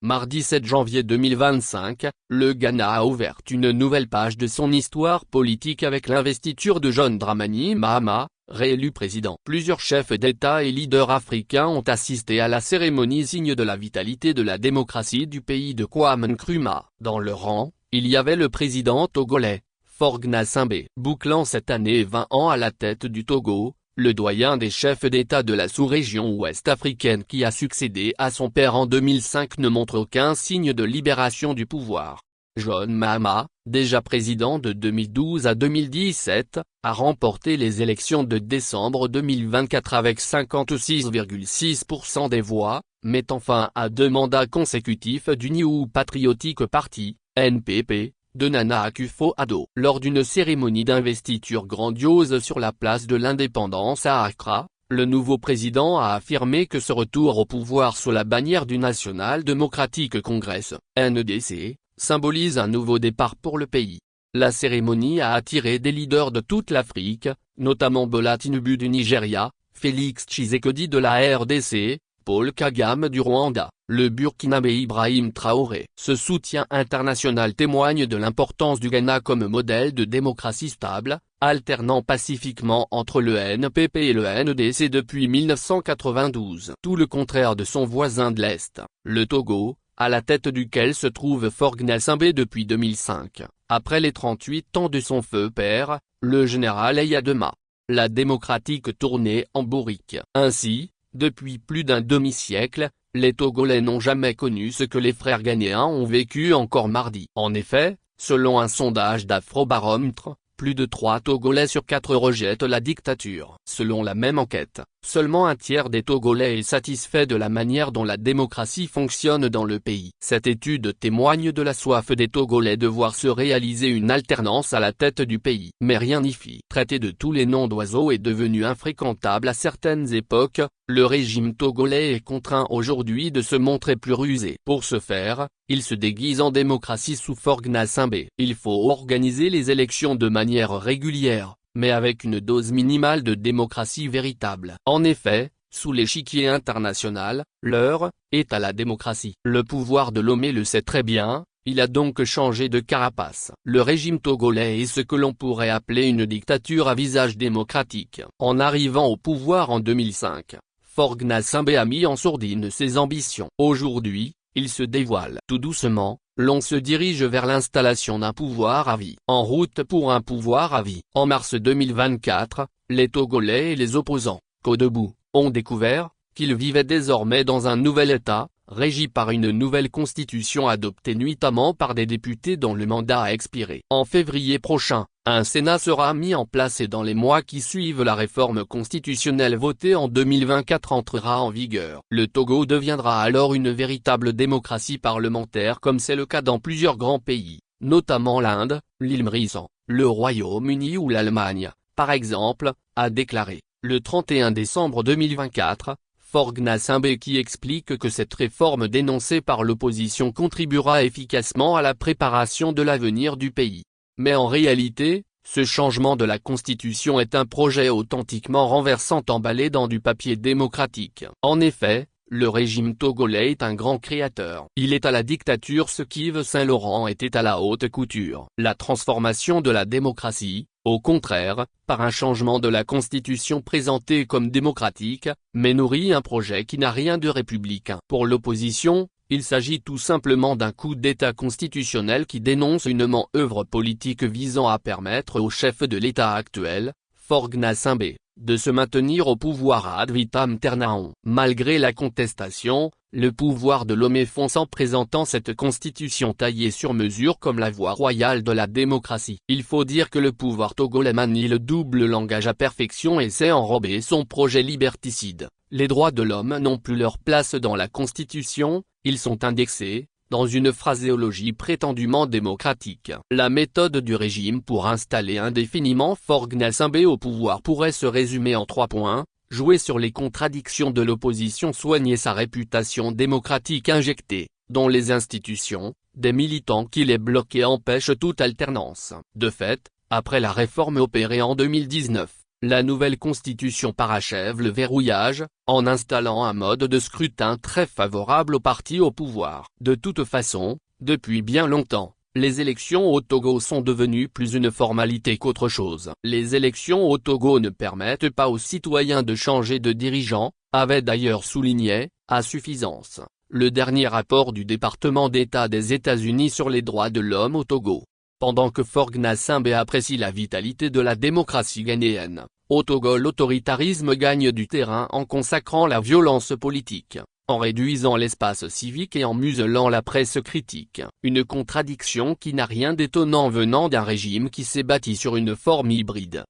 Mardi 7 janvier 2025, le Ghana a ouvert une nouvelle page de son histoire politique avec l'investiture de John Dramani Mahama, réélu président. Plusieurs chefs d'État et leaders africains ont assisté à la cérémonie, signe de la vitalité de la démocratie du pays de Kwame Nkrumah. Dans leur rang, il y avait le président togolais, Faure Gnassingbé. Bouclant cette année 20 ans à la tête du Togo, le doyen des chefs d'État de la sous-région ouest africaine qui a succédé à son père en 2005 ne montre aucun signe de libération du pouvoir. John Mahama, déjà président de 2012 à 2017, a remporté les élections de décembre 2024 avec 56,6% des voix, mettant fin à 2 mandats consécutifs du New Patriotic Party, NPP, de Nana Akufo-Addo. Lors d'une cérémonie d'investiture grandiose sur la place de l'Indépendance à Accra, le nouveau président a affirmé que ce retour au pouvoir sous la bannière du National Democratic Congress, NDC, symbolise un nouveau départ pour le pays. La cérémonie a attiré des leaders de toute l'Afrique, notamment Bola Tinubu du Nigeria, Félix Tshisekedi de la RDC, Paul Kagame du Rwanda, le Burkinabé Ibrahim Traoré. Ce soutien international témoigne de l'importance du Ghana comme modèle de démocratie stable, alternant pacifiquement entre le NPP et le NDC depuis 1992. Tout le contraire de son voisin de l'Est, le Togo, à la tête duquel se trouve Faure Gnassingbé depuis 2005, après les 38 ans de son feu père, le général Eyadema. La démocratique tournée en bourrique. Ainsi, depuis plus d'un demi-siècle, les Togolais n'ont jamais connu ce que les frères ghanéens ont vécu encore mardi. En effet, selon un sondage d'Afrobaromètre, plus de 3 Togolais sur 4 rejettent la dictature. Selon la même enquête, seulement un tiers des Togolais est satisfait de la manière dont la démocratie fonctionne dans le pays. Cette étude témoigne de la soif des Togolais de voir se réaliser une alternance à la tête du pays. Mais rien n'y fit. Traité de tous les noms d'oiseaux et devenu infréquentable à certaines époques, le régime togolais est contraint aujourd'hui de se montrer plus rusé. Pour ce faire, il se déguise en démocratie sous Faure Gnassingbé. Il faut organiser les élections de manière régulière, mais avec une dose minimale de démocratie véritable. En effet, sous l'échiquier international, l'heure est à la démocratie. Le pouvoir de Lomé le sait très bien, il a donc changé de carapace. Le régime togolais est ce que l'on pourrait appeler une dictature à visage démocratique. En arrivant au pouvoir en 2005, Faure Gnassingbé a mis en sourdine ses ambitions. Aujourd'hui, il se dévoile. Tout doucement, l'on se dirige vers l'installation d'un pouvoir à vie. En route pour un pouvoir à vie. En mars 2024, les Togolais et les opposants, Codebout, ont découvert qu'ils vivaient désormais dans un nouvel État, régi par une nouvelle constitution adoptée nuitamment par des députés dont le mandat a expiré. En février prochain, un Sénat sera mis en place et dans les mois qui suivent la réforme constitutionnelle votée en 2024 entrera en vigueur. Le Togo deviendra alors une véritable démocratie parlementaire comme c'est le cas dans plusieurs grands pays, notamment l'Inde, l'île Maurice, le Royaume-Uni ou l'Allemagne, par exemple, a déclaré, le 31 décembre 2024, Faure Gnassingbé qui explique que cette réforme dénoncée par l'opposition contribuera efficacement à la préparation de l'avenir du pays. Mais en réalité, ce changement de la Constitution est un projet authentiquement renversant emballé dans du papier démocratique. En effet, le régime togolais est un grand créateur. Il est à la dictature ce qu'Yves Saint-Laurent était à la haute couture. La transformation de la démocratie, au contraire, par un changement de la Constitution présentée comme démocratique, mais nourrit un projet qui n'a rien de républicain. Pour l'opposition, il s'agit tout simplement d'un coup d'État constitutionnel qui dénonce une manœuvre politique visant à permettre au chef de l'État actuel, Faure Gnassingbé, de se maintenir au pouvoir ad vitam aeternam. Malgré la contestation, le pouvoir de Lomé fonce en présentant cette constitution taillée sur mesure comme la voie royale de la démocratie. Il faut dire que le pouvoir togolais manie le double langage à perfection et sait enrober son projet liberticide. Les droits de l'homme n'ont plus leur place dans la Constitution, ils sont indexés, dans une phraséologie prétendument démocratique. La méthode du régime pour installer indéfiniment Faure Gnassingbé au pouvoir pourrait se résumer en 3 points, jouer sur les contradictions de l'opposition, soigner sa réputation démocratique injectée, dont les institutions, des militants qui les bloquent et empêchent toute alternance. De fait, après la réforme opérée en 2019, La nouvelle constitution parachève le verrouillage, en installant un mode de scrutin très favorable aux partis au pouvoir. De toute façon, depuis bien longtemps, les élections au Togo sont devenues plus une formalité qu'autre chose. Les élections au Togo ne permettent pas aux citoyens de changer de dirigeant, avait d'ailleurs souligné, à suffisance, le dernier rapport du département d'État des États-Unis sur les droits de l'homme au Togo. Pendant que Faure Gnassingbé apprécie la vitalité de la démocratie ghanéenne, au Togo l'autoritarisme gagne du terrain en consacrant la violence politique, en réduisant l'espace civique et en muselant la presse critique. Une contradiction qui n'a rien d'étonnant venant d'un régime qui s'est bâti sur une forme hybride.